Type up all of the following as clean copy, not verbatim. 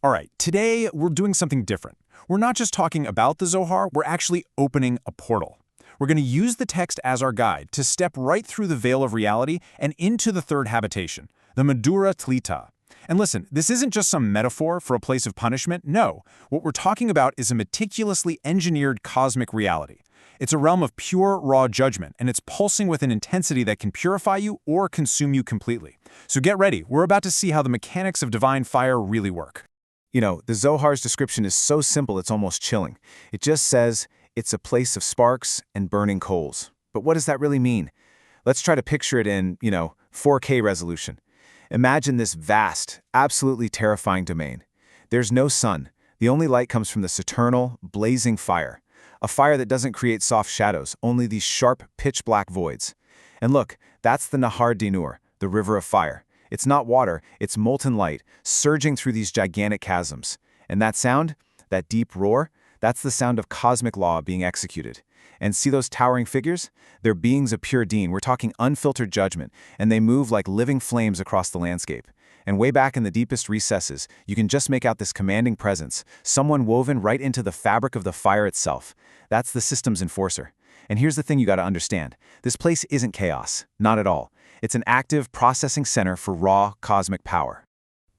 All right, today we're doing something different. We're not just talking about the Zohar, we're actually opening a portal. We're going to use the text as our guide to step right through the veil of reality and into the third habitation, the Madora Telita'ah. And listen, this isn't just some metaphor for a place of punishment. No, what we're talking about is a meticulously engineered cosmic reality. It's a realm of pure, raw judgment, and it's pulsing with an intensity that can purify you or consume you completely. So get ready, we're about to see how the mechanics of divine fire really work. You know, the Zohar's description is so simple it's almost chilling. It just says, it's a place of sparks and burning coals. But what does that really mean? Let's try to picture it in, 4K resolution. Imagine this vast, absolutely terrifying domain. There's no sun. The only light comes from this eternal, blazing fire. A fire that doesn't create soft shadows, only these sharp, pitch-black voids. And look, that's the Nahar Dinur, the river of fire. It's not water, it's molten light, surging through these gigantic chasms. And that sound, that deep roar, that's the sound of cosmic law being executed. And see those towering figures? They're beings of pure deen. We're talking unfiltered judgment, and they move like living flames across the landscape. And way back in the deepest recesses, you can just make out this commanding presence, someone woven right into the fabric of the fire itself. That's the system's enforcer. And here's the thing you gotta understand. This place isn't chaos, not at all. It's an active processing center for raw cosmic power.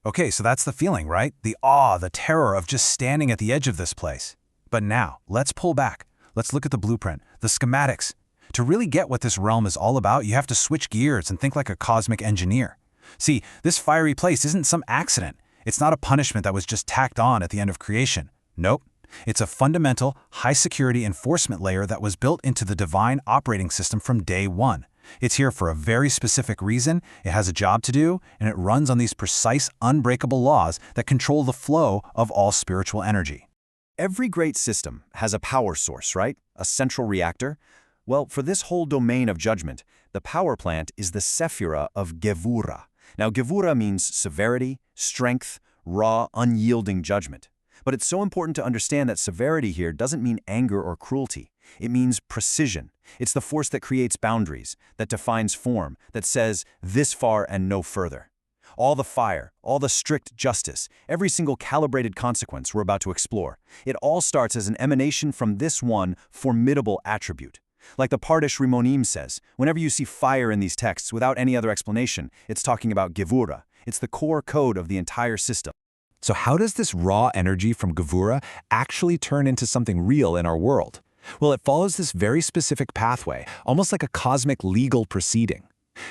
Okay, so that's the feeling, right? The awe, the terror of just standing at the edge of this place. But now, let's pull back. Let's look at the blueprint, the schematics. To really get what this realm is all about, you have to switch gears and think like a cosmic engineer. See, this fiery place isn't some accident. It's not a punishment that was just tacked on at the end of creation. Nope. It's a fundamental, high-security enforcement layer that was built into the divine operating system from day one. It's here for a very specific reason, it has a job to do, and it runs on these precise, unbreakable laws that control the flow of all spiritual energy. Every great system has a power source, right? A central reactor. Well, for this whole domain of judgment, the power plant is the Sephirah of Gevurah. Now, Gevurah means severity, strength, raw, unyielding judgment. But it's so important to understand that severity here doesn't mean anger or cruelty. It means precision. It's the force that creates boundaries, that defines form, that says this far and no further. All the fire, all the strict justice, every single calibrated consequence we're about to explore, it all starts as an emanation from this one formidable attribute. Like the Pardish Rimonim says, whenever you see fire in these texts without any other explanation, it's talking about Gevurah. It's the core code of the entire system. So how does this raw energy from Gevurah actually turn into something real in our world? Well, it follows this very specific pathway, almost like a cosmic legal proceeding.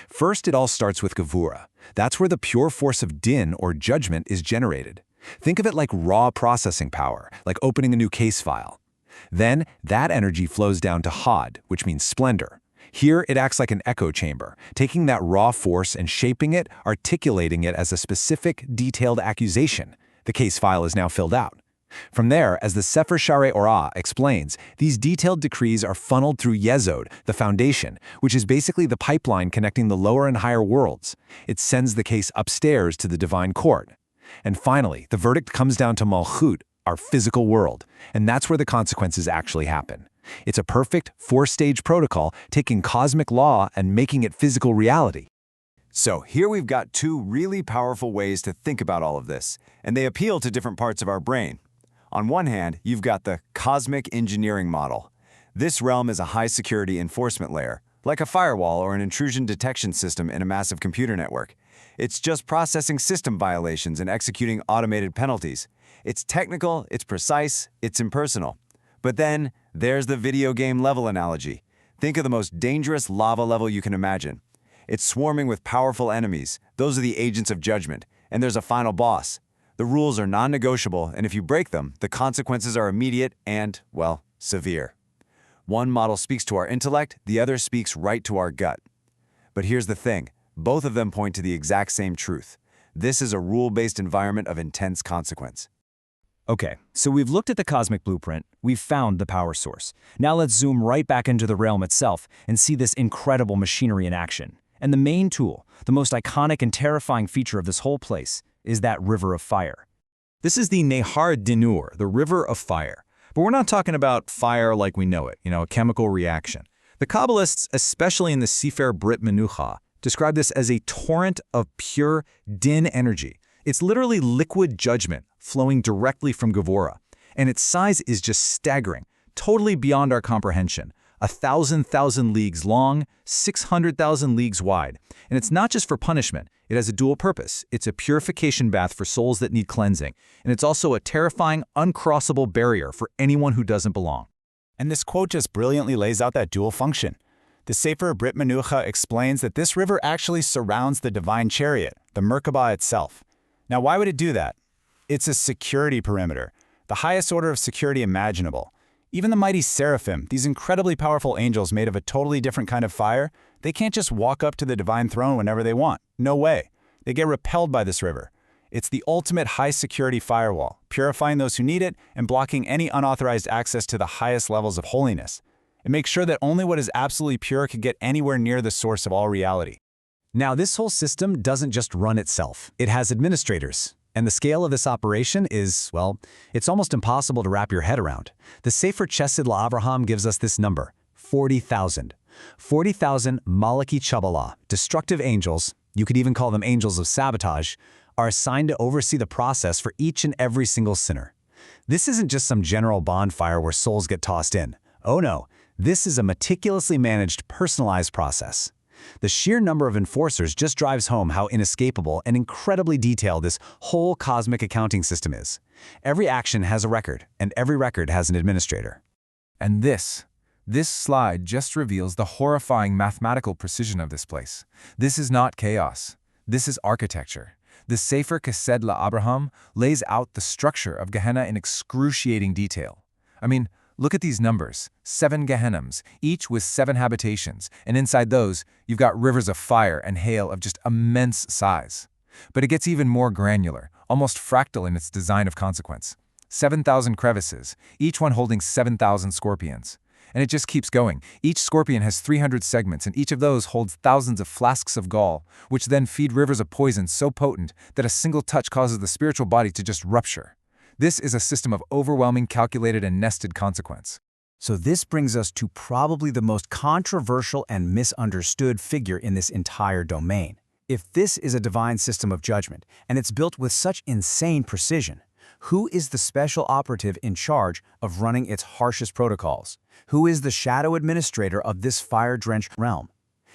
First, it all starts with Gevurah. That's where the pure force of din, or judgment, is generated. Think of it like raw processing power, like opening a new case file. Then, that energy flows down to Had, which means splendor. Here, it acts like an echo chamber, taking that raw force and shaping it, articulating it as a specific, detailed accusation. The case file is now filled out. From there, as the Sefer Sharei Orah explains, these detailed decrees are funneled through Yesod, the foundation, which is basically the pipeline connecting the lower and higher worlds. It sends the case upstairs to the divine court. And finally, the verdict comes down to Malchut, our physical world, and that's where the consequences actually happen. It's a perfect four-stage protocol, taking cosmic law and making it physical reality. So here we've got two really powerful ways to think about all of this, and they appeal to different parts of our brain. On one hand, you've got the cosmic engineering model. This realm is a high-security enforcement layer, like a firewall or an intrusion detection system in a massive computer network. It's just processing system violations and executing automated penalties. It's technical, it's precise, it's impersonal. But then, there's the video game level analogy. Think of the most dangerous lava level you can imagine. It's swarming with powerful enemies. Those are the agents of judgment. And there's a final boss. The rules are non-negotiable, and if you break them, the consequences are immediate and, well, severe. One model speaks to our intellect, the other speaks right to our gut. But here's the thing. Both of them point to the exact same truth. This is a rule-based environment of intense consequence. Okay, so we've looked at the cosmic blueprint, we've found the power source. Now let's zoom right back into the realm itself and see this incredible machinery in action. And the main tool, the most iconic and terrifying feature of this whole place, is that river of fire. This is the Nahar Dinur, the river of fire. But we're not talking about fire like we know it, a chemical reaction. The Kabbalists, especially in the Sefer Brit Menucha, describe this as a torrent of pure din energy. It's literally liquid judgment flowing directly from Gevurah. And its size is just staggering, totally beyond our comprehension. 1,000,000 leagues long, 600,000 leagues wide. And it's not just for punishment. It has a dual purpose. It's a purification bath for souls that need cleansing. And it's also a terrifying, uncrossable barrier for anyone who doesn't belong. And this quote just brilliantly lays out that dual function. The Sefer Brit Menucha explains that this river actually surrounds the divine chariot, the Merkabah itself. Now, why would it do that? It's a security perimeter, the highest order of security imaginable. Even the mighty seraphim, these incredibly powerful angels made of a totally different kind of fire, they can't just walk up to the divine throne whenever they want. No way. They get repelled by this river. It's the ultimate high-security firewall, purifying those who need it and blocking any unauthorized access to the highest levels of holiness. It makes sure that only what is absolutely pure can get anywhere near the source of all reality. Now, this whole system doesn't just run itself. It has administrators. And the scale of this operation is, well, it's almost impossible to wrap your head around. The Sefer Chesed LaAvraham gives us this number, 40,000. 40,000 Malaki Chabalah, destructive angels, you could even call them angels of sabotage, are assigned to oversee the process for each and every single sinner. This isn't just some general bonfire where souls get tossed in. Oh no, this is a meticulously managed, personalized process. The sheer number of enforcers just drives home how inescapable and incredibly detailed this whole cosmic accounting system is. Every action has a record, and every record has an administrator. And this slide just reveals the horrifying mathematical precision of this place. This is not chaos. This is architecture. The Sefer Chesed LaAvraham lays out the structure of Gehenna in excruciating detail. I mean, look at these numbers, 7 Gehennas, each with 7 habitations, and inside those, you've got rivers of fire and hail of just immense size. But it gets even more granular, almost fractal in its design of consequence. 7,000 crevices, each one holding 7,000 scorpions. And it just keeps going. Each scorpion has 300 segments, and each of those holds thousands of flasks of gall, which then feed rivers of poison so potent that a single touch causes the spiritual body to just rupture. This is a system of overwhelming, calculated, and nested consequence. So this brings us to probably the most controversial and misunderstood figure in this entire domain. If this is a divine system of judgment, and it's built with such insane precision, who is the special operative in charge of running its harshest protocols? Who is the shadow administrator of this fire-drenched realm?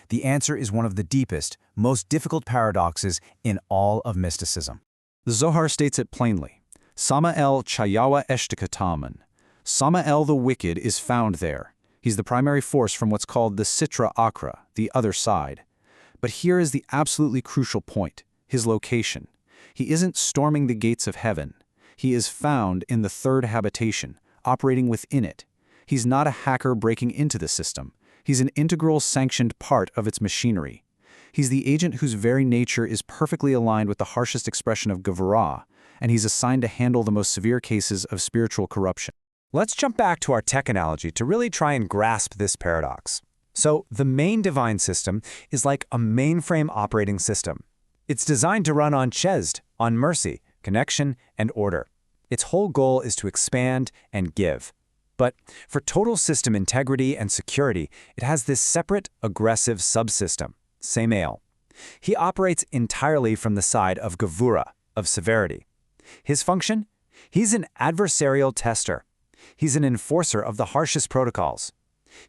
The answer is one of the deepest, most difficult paradoxes in all of mysticism. The Zohar states it plainly. Samael Chayawa Eshtekataman. Samael the wicked is found there. He's the primary force from what's called the Sitra Akra, the other side. But here is the absolutely crucial point, his location. He isn't storming the gates of heaven. He is found in the third habitation, operating within it. He's not a hacker breaking into the system. He's an integral sanctioned part of its machinery. He's the agent whose very nature is perfectly aligned with the harshest expression of Gevurah, and he's assigned to handle the most severe cases of spiritual corruption. Let's jump back to our tech analogy to really try and grasp this paradox. So, the main divine system is like a mainframe operating system. It's designed to run on Chesed, on mercy, connection, and order. Its whole goal is to expand and give. But for total system integrity and security, it has this separate, aggressive subsystem, Samael. He operates entirely from the side of Gevurah, of severity. His function? He's an adversarial tester. He's an enforcer of the harshest protocols.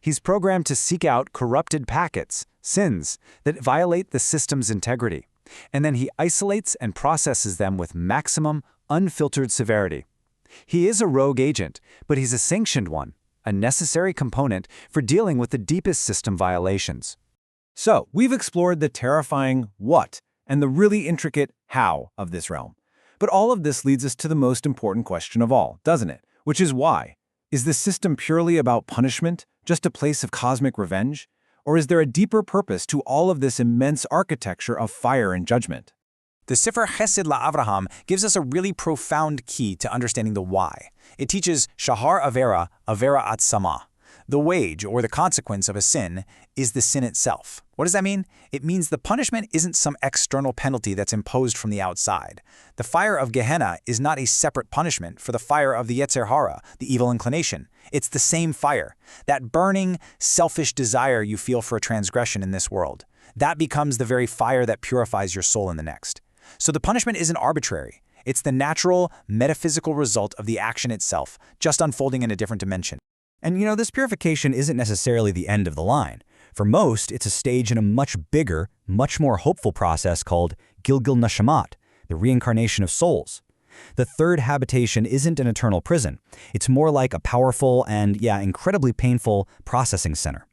He's programmed to seek out corrupted packets, sins, that violate the system's integrity. And then he isolates and processes them with maximum, unfiltered severity. He is a rogue agent, but he's a sanctioned one, a necessary component for dealing with the deepest system violations. So, we've explored the terrifying what and the really intricate how of this realm. But all of this leads us to the most important question of all, doesn't it? Which is why? Is the system purely about punishment, just a place of cosmic revenge? Or is there a deeper purpose to all of this immense architecture of fire and judgment? The Sefer Chesed LaAvraham gives us a really profound key to understanding the why. It teaches Shahar Avera, Avera Atzama. The wage, or the consequence of a sin, is the sin itself. What does that mean? It means the punishment isn't some external penalty that's imposed from the outside. The fire of Gehenna is not a separate punishment for the fire of the Yetzer Hara, the evil inclination. It's the same fire, that burning, selfish desire you feel for a transgression in this world. That becomes the very fire that purifies your soul in the next. So the punishment isn't arbitrary. It's the natural, metaphysical result of the action itself, just unfolding in a different dimension. And this purification isn't necessarily the end of the line. For most, it's a stage in a much bigger, much more hopeful process called Gilgul Neshamat, the reincarnation of souls. The third habitation isn't an eternal prison. It's more like a powerful and, incredibly painful processing center.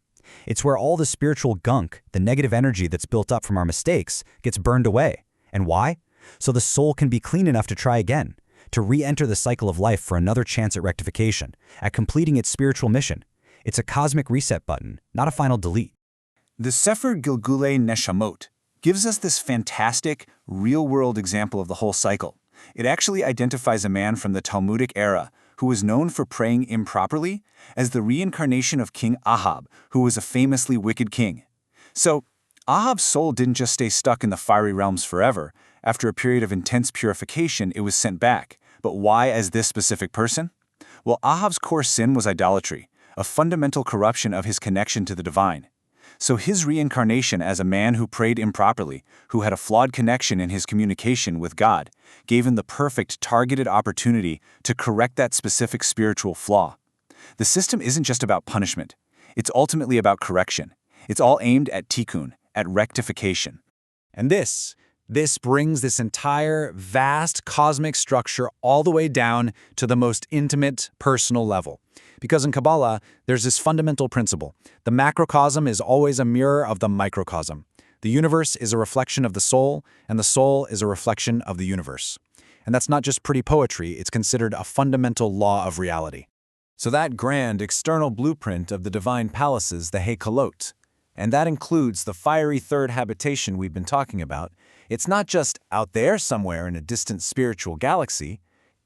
It's where all the spiritual gunk, the negative energy that's built up from our mistakes, gets burned away. And why? So the soul can be clean enough to try again, to re-enter the cycle of life for another chance at rectification, at completing its spiritual mission. It's a cosmic reset button, not a final delete. The Sefer Gilgulei Neshamot gives us this fantastic, real-world example of the whole cycle. It actually identifies a man from the Talmudic era who was known for praying improperly as the reincarnation of King Ahab, who was a famously wicked king. So, Ahab's soul didn't just stay stuck in the fiery realms forever. After a period of intense purification, it was sent back. But why as this specific person? Well, Ahab's core sin was idolatry, a fundamental corruption of his connection to the divine. So his reincarnation as a man who prayed improperly, who had a flawed connection in his communication with God, gave him the perfect targeted opportunity to correct that specific spiritual flaw. The system isn't just about punishment. It's ultimately about correction. It's all aimed at tikkun, at rectification. And this brings this entire vast cosmic structure all the way down to the most intimate, personal level. Because in Kabbalah, there's this fundamental principle. The macrocosm is always a mirror of the microcosm. The universe is a reflection of the soul, and the soul is a reflection of the universe. And that's not just pretty poetry, it's considered a fundamental law of reality. So that grand external blueprint of the divine palaces, the Heikalot, and that includes the fiery third habitation we've been talking about, it's not just out there somewhere in a distant spiritual galaxy,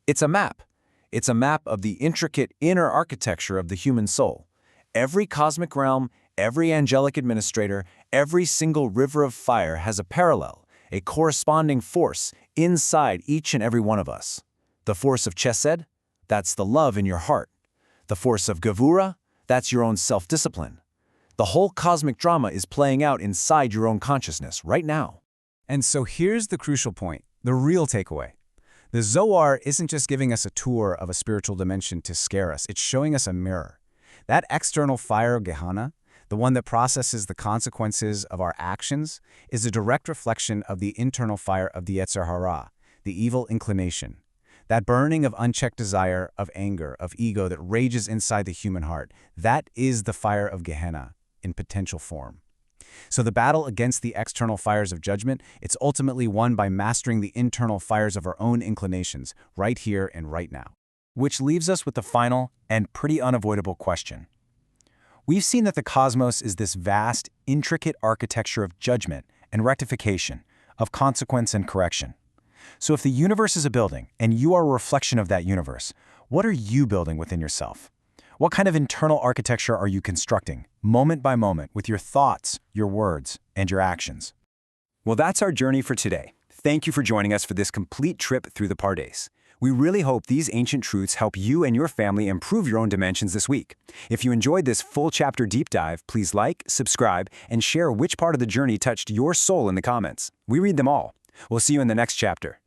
it's a map. It's a map of the intricate inner architecture of the human soul. Every cosmic realm, every angelic administrator, every single river of fire has a parallel, a corresponding force inside each and every one of us. The force of Chesed, that's the love in your heart. The force of Gevurah, that's your own self-discipline. The whole cosmic drama is playing out inside your own consciousness right now. And so here's the crucial point, the real takeaway. The Zohar isn't just giving us a tour of a spiritual dimension to scare us, it's showing us a mirror. That external fire of Gehenna, the one that processes the consequences of our actions, is a direct reflection of the internal fire of the Yetzer Hara, the evil inclination. That burning of unchecked desire, of anger, of ego that rages inside the human heart, that is the fire of Gehenna in potential form. So the battle against the external fires of judgment, it's ultimately won by mastering the internal fires of our own inclinations, right here and right now. Which leaves us with the final and pretty unavoidable question. We've seen that the cosmos is this vast, intricate architecture of judgment and rectification, of consequence and correction. So if the universe is a building, and you are a reflection of that universe, what are you building within yourself? What kind of internal architecture are you constructing, moment by moment, with your thoughts, your words, and your actions? Well, that's our journey for today. Thank you for joining us for this complete trip through the Pardes. We really hope these ancient truths help you and your family improve your own dimensions this week. If you enjoyed this full chapter deep dive, please like, subscribe, and share which part of the journey touched your soul in the comments. We read them all. We'll see you in the next chapter.